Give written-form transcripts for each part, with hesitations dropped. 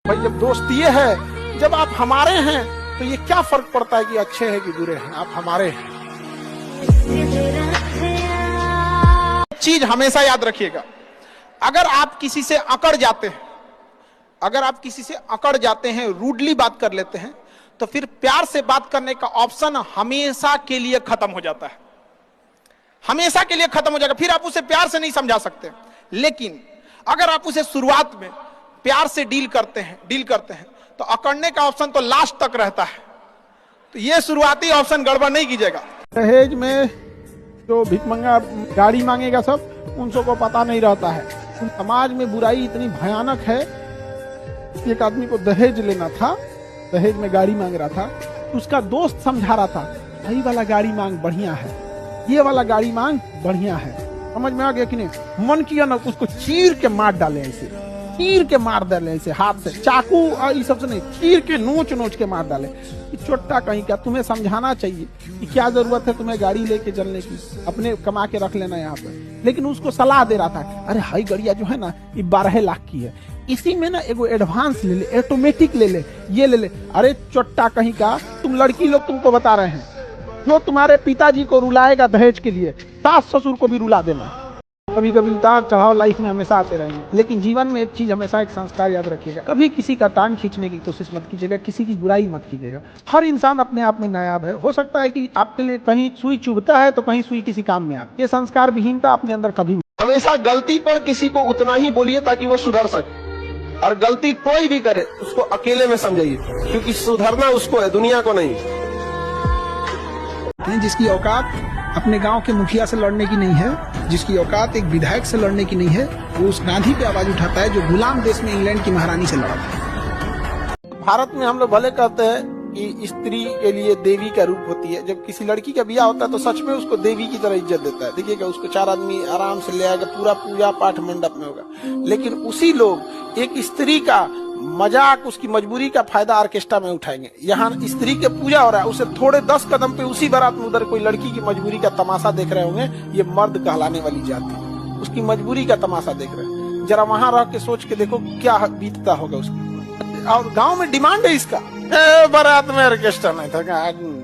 भाई जब दोस्त ये है, जब आप हमारे हैं तो ये क्या फर्क पड़ता है कि अच्छे हैं कि बुरे हैं, आप हमारे हैं। चीज हमेशा याद रखिएगा, अगर आप किसी से अकड़ जाते हैं, रूडली बात कर लेते हैं, तो फिर प्यार से बात करने का ऑप्शन हमेशा के लिए खत्म हो जाता है, हमेशा के लिए खत्म हो जाएगा। फिर आप उसे प्यार से नहीं समझा सकते। लेकिन अगर आप उसे शुरुआत में प्यार से डील करते हैं तो अकड़ने का ऑप्शन तो लास्ट तक रहता है। तो ये शुरुआती ऑप्शन गड़बड़ नहीं कीजिएगा। दहेज में जो भिखमंगा गाड़ी मांगेगा सब, उन सबको पता नहीं रहता है। समाज में बुराई इतनी भयानक है। एक आदमी को दहेज लेना था, दहेज में गाड़ी मांग रहा था, उसका दोस्त समझा रहा था यही वाला गाड़ी मांग बढ़िया है, ये वाला गाड़ी मांग बढ़िया है। समझ में आ गया कि नहीं? मन किया ना उसको चीर के मार डाले, ऐसे चीर के मार डाले, ऐसे हाथ से, चाकू और ये सबसे नहीं, चीर के नोच के मार डाले। चोट्टा कहीं का, तुम्हें समझाना चाहिए कि क्या जरूरत है तुम्हें गाड़ी लेके चलने की, अपने कमा के रख लेना यहाँ पर। लेकिन उसको सलाह दे रहा था, अरे हाई गड़िया जो है ना ये 12 लाख की है, इसी में ना एगो एडवांस ले ले, ऑटोमेटिक ले ले, ये ले ले। अरे चोट्टा कहीं का, तुम लड़की लोग तुमको बता रहे हैं, जो तुम्हारे पिताजी को रुलाएगा दहेज के लिए, सास ससुर को भी रुला देना। कभी कभी उतार चढ़ाव लाइफ में हमेशा आते रहेंगे, लेकिन जीवन में एक चीज हमेशा, एक संस्कार याद रखिएगा, कभी किसी का टांग खींचने की कोशिश मत कीजिएगा, किसी की बुराई मत कीजिएगा। हर इंसान अपने आप में नायाब है। हो सकता है कि आपके लिए कहीं सुई चुभता है तो कहीं सुई किसी काम में आ। ये संस्कार विहीनता अपने अंदर कभी, हमेशा गलती पर किसी को उतना ही बोलिए ताकि वो सुधर सके, और गलती कोई भी करे उसको अकेले में समझिए, क्योंकि सुधरना उसको है, दुनिया को नहीं। जिसकी औकात अपने गांव के मुखिया से लड़ने की नहीं है, जिसकी औकात एक विधायक से लड़ने की नहीं है, वो उस गांधी पे आवाज उठाता है जो गुलाम देश में इंग्लैंड की महारानी से लड़ा था। भारत में हम लोग भले कहते हैं कि स्त्री के लिए देवी का रूप होती है, जब किसी लड़की का ब्याह होता है तो सच में उसको देवी की तरह इज्जत देता है। देखिएगा, उसको 4 आदमी आराम से ले आएगा, पूरा पूजा पाठ मंडप में होगा। लेकिन उसी लोग एक स्त्री का मजाक, उसकी मजबूरी का फायदा ऑर्केस्ट्रा में उठाएंगे। यहाँ स्त्री के पूजा हो रहा है, उसे थोड़े 10 कदम पे उसी बारात में उधर कोई लड़की की मजबूरी का तमाशा देख रहे होंगे। ये मर्द कहलाने वाली जाति उसकी मजबूरी का तमाशा देख रहे हैं। जरा वहां रह के सोच के देखो क्या बीतता होगा उसकी। और गांव में डिमांड है इसका, बारात में ऑर्केस्ट्रा नहीं था।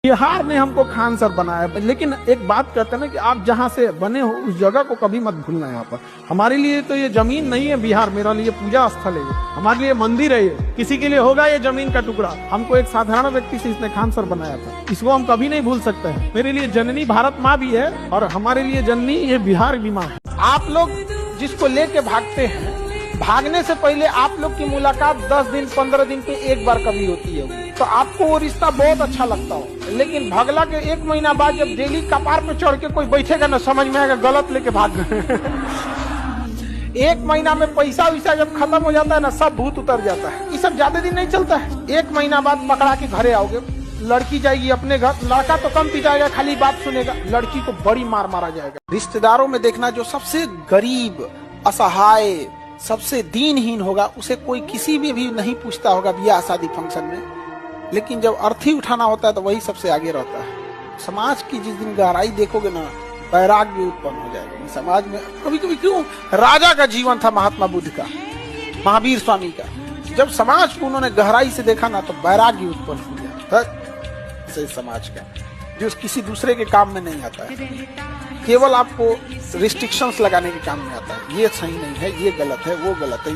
बिहार ने हमको खान सर बनाया, लेकिन एक बात कहते हैं ना कि आप जहाँ से बने हो उस जगह को कभी मत भूलना। यहाँ पर हमारे लिए तो ये जमीन नहीं है बिहार, मेरा लिए पूजा स्थल है, हमारे लिए मंदिर है। ये किसी के लिए होगा ये जमीन का टुकड़ा। हमको एक साधारण व्यक्ति से इसने खान सर बनाया था, इसको हम कभी नहीं भूल सकते हैं। मेरे लिए जननी भारत माँ भी है और हमारे लिए जननी ये बिहार की माँ है। आप लोग जिसको लेके भागते हैं, भागने से पहले आप लोग की मुलाकात 10 दिन 15 दिन पे एक बार कभी होती है, तो आपको वो रिश्ता बहुत अच्छा लगता हो। लेकिन भगला के 1 महीना बाद जब डेली कपार पे चढ़ के कोई बैठेगा ना, समझ में आएगा गलत लेके भाग गए। 1 महीना में पैसा वैसा जब खत्म हो जाता है ना, सब भूत उतर जाता है। ये सब ज्यादा दिन नहीं चलता है। 1 महीना बाद पकड़ा के घरे आओगे, लड़की जाएगी अपने घर, लड़का तो कम पिटाएगा, खाली बात सुनेगा, लड़की को बड़ी मार मारा जाएगा। रिश्तेदारों में देखना, जो सबसे गरीब, असहाय, सबसे दीनहीन होगा, उसे कोई किसी में भी नहीं पूछता होगा ब्याह शादी फंक्शन में। लेकिन जब अर्थी उठाना होता है तो वही सबसे आगे रहता है। समाज की जिस दिन गहराई देखोगे ना, वैराग्य उत्पन्न हो जाएगा समाज में। कभी कभी क्यों राजा का जीवन था, महात्मा बुद्ध का, महावीर स्वामी का, जब समाज को उन्होंने गहराई से देखा ना तो वैराग्य उत्पन्न हो गया से समाज का, जो किसी दूसरे के काम में नहीं आता है, केवल आपको रिस्ट्रिक्शंस लगाने के काम में आता है। ये सही नहीं है, ये गलत है, वो गलत है।